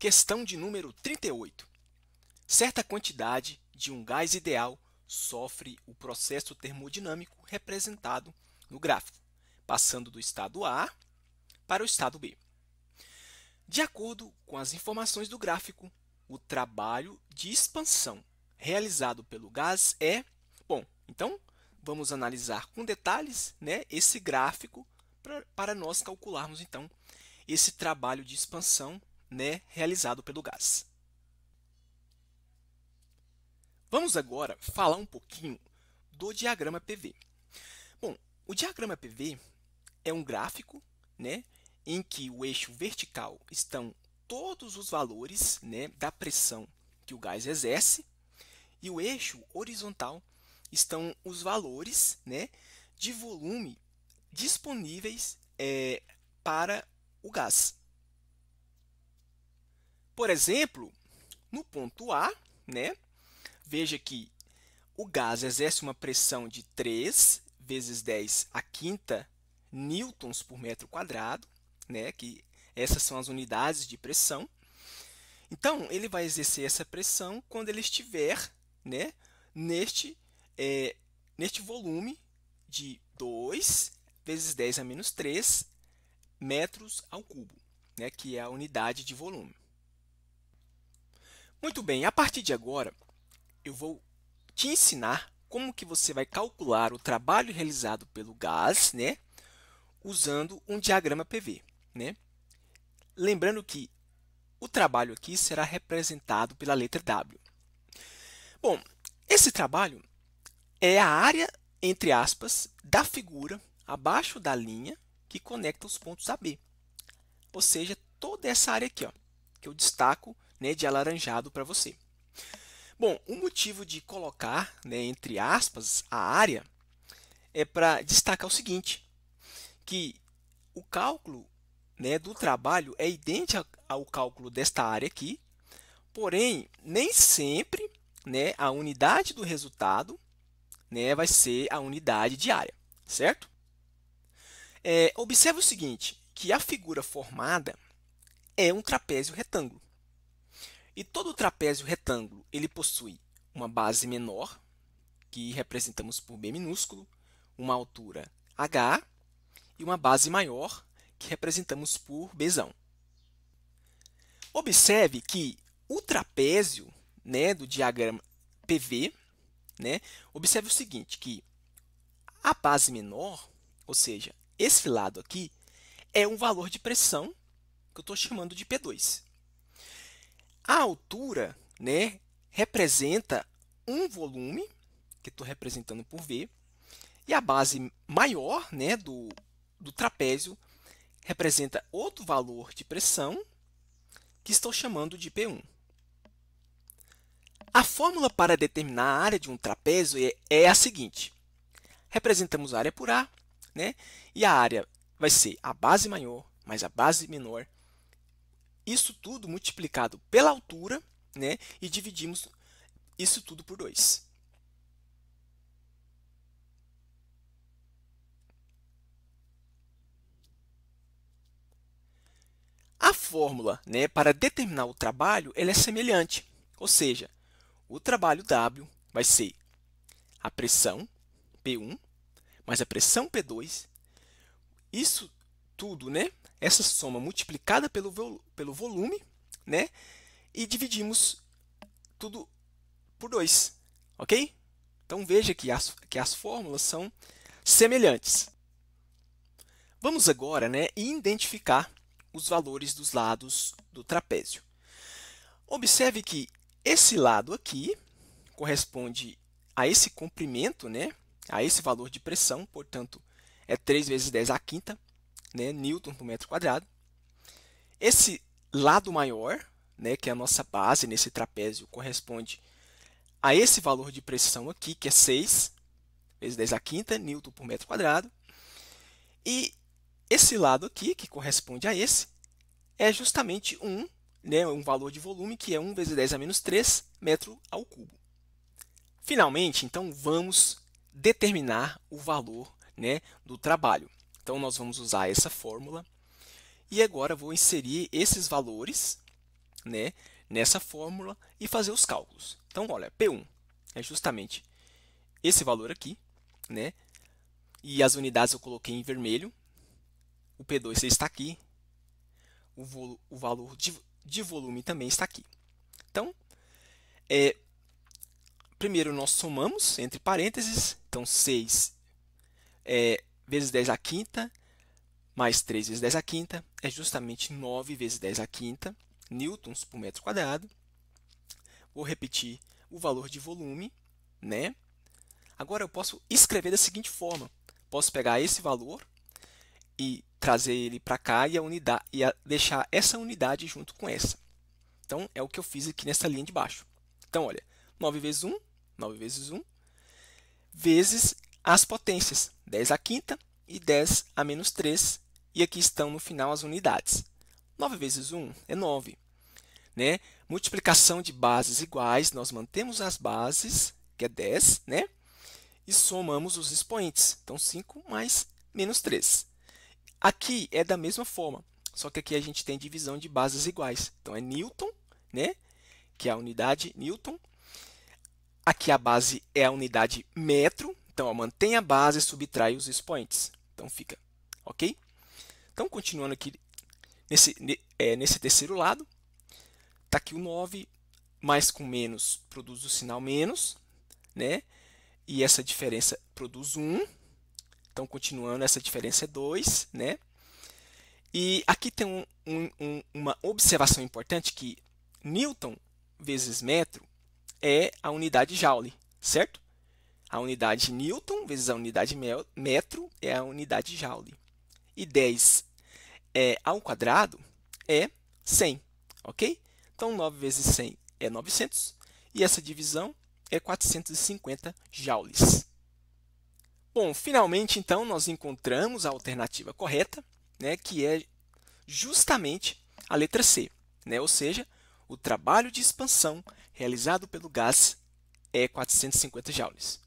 Questão de número 38. Certa quantidade de um gás ideal sofre o processo termodinâmico representado no gráfico, passando do estado A para o estado B. De acordo com as informações do gráfico, o trabalho de expansão realizado pelo gás é... Bom, então vamos analisar com detalhes, esse gráfico para nós calcularmos então esse trabalho de expansão, realizado pelo gás. Vamos agora falar um pouquinho do diagrama PV. Bom, o diagrama PV é um gráfico, em que o eixo vertical estão todos os valores, da pressão que o gás exerce, e o eixo horizontal estão os valores, de volume disponíveis para o gás. Por exemplo, no ponto A, veja que o gás exerce uma pressão de 3 vezes 10 a quinta newtons por metro quadrado, que essas são as unidades de pressão. Então, ele vai exercer essa pressão quando ele estiver neste volume de 2 vezes 10 a menos 3 metros ao cubo, que é a unidade de volume. Muito bem, a partir de agora, eu vou te ensinar como que você vai calcular o trabalho realizado pelo gás, usando um diagrama PV. Lembrando que o trabalho aqui será representado pela letra W. Bom, esse trabalho é a área, entre aspas, da figura abaixo da linha que conecta os pontos A B. Ou seja, toda essa área aqui, ó, que eu destaco de alaranjado para você. Bom, o motivo de colocar, entre aspas, a área é para destacar o seguinte, que o cálculo do trabalho é idêntico ao cálculo desta área aqui, porém, nem sempre a unidade do resultado vai ser a unidade de área, certo? Observe o seguinte, que a figura formada é um trapézio retângulo. E todo trapézio retângulo ele possui uma base menor, que representamos por B minúsculo, uma altura H, e uma base maior, que representamos por Bzão. Observe que o trapézio do diagrama PV, observe o seguinte, que a base menor, ou seja, esse lado aqui, é um valor de pressão que eu estou chamando de P2. A altura representa um volume, que estou representando por V, e a base maior do trapézio representa outro valor de pressão, que estou chamando de P1. A fórmula para determinar a área de um trapézio é a seguinte. Representamos a área por A, e a área vai ser a base maior mais a base menor. Isso tudo multiplicado pela altura, e dividimos isso tudo por 2. A fórmula para determinar o trabalho ela é semelhante, ou seja, o trabalho W vai ser a pressão P1 mais a pressão P2, isso tudo, essa soma multiplicada pelo volume, e dividimos tudo por 2, ok? Então, veja que as fórmulas são semelhantes. Vamos agora identificar os valores dos lados do trapézio. Observe que esse lado aqui corresponde a esse comprimento, a esse valor de pressão, portanto, é 3 vezes 10 à quinta, newton por metro quadrado. Esse lado maior, que é a nossa base nesse trapézio, corresponde a esse valor de pressão aqui, que é 6 vezes 10 à quinta, newton por metro quadrado. E esse lado aqui, que corresponde a esse, é justamente um valor de volume, que é 1 vezes 10 a menos 3 metro ao cubo. Finalmente, então, vamos determinar o valor do trabalho. Então, nós vamos usar essa fórmula. E agora, vou inserir esses valores né, nessa fórmula e fazer os cálculos. Então, olha, P1 é justamente esse valor aqui, né? E as unidades eu coloquei em vermelho. O P2 está aqui. O valor de volume também está aqui. Então, primeiro nós somamos entre parênteses. Então, 6 vezes 10 à quinta mais 3 vezes 10 à quinta é justamente 9 vezes 10 à quinta newtons por metro quadrado. Vou repetir o valor de volume, né? Agora eu posso escrever da seguinte forma. Posso pegar esse valor e trazer ele para cá e deixar essa unidade junto com essa. Então, é o que eu fiz aqui nessa linha de baixo. Então, olha, 9 vezes 1, 9 vezes 1, vezes as potências, 10 à quinta e 10 a menos 3. E aqui estão no final as unidades. 9 vezes 1 é 9. Né? Multiplicação de bases iguais, nós mantemos as bases, que é 10, né? E somamos os expoentes. Então, 5 mais menos 3. Aqui é da mesma forma, só que aqui a gente tem divisão de bases iguais. Então, é Newton, né? Que é a unidade Newton. Aqui a base é a unidade metro. Então, ó, mantém a base e subtrai os expoentes. Então, fica ok? Então, continuando aqui nesse terceiro lado, está aqui o 9, mais com menos produz o sinal menos, né? E essa diferença produz 1. Então, continuando, essa diferença é 2, né? E aqui tem uma observação importante que Newton vezes metro é a unidade Joule, certo? A unidade Newton vezes a unidade metro é a unidade Joule. E 10 ao quadrado é 100, ok? Então, 9 vezes 100 é 900 e essa divisão é 450 joules. Bom, finalmente, então, nós encontramos a alternativa correta, né, que é justamente a letra C, né? Ou seja, o trabalho de expansão realizado pelo gás é 450 joules.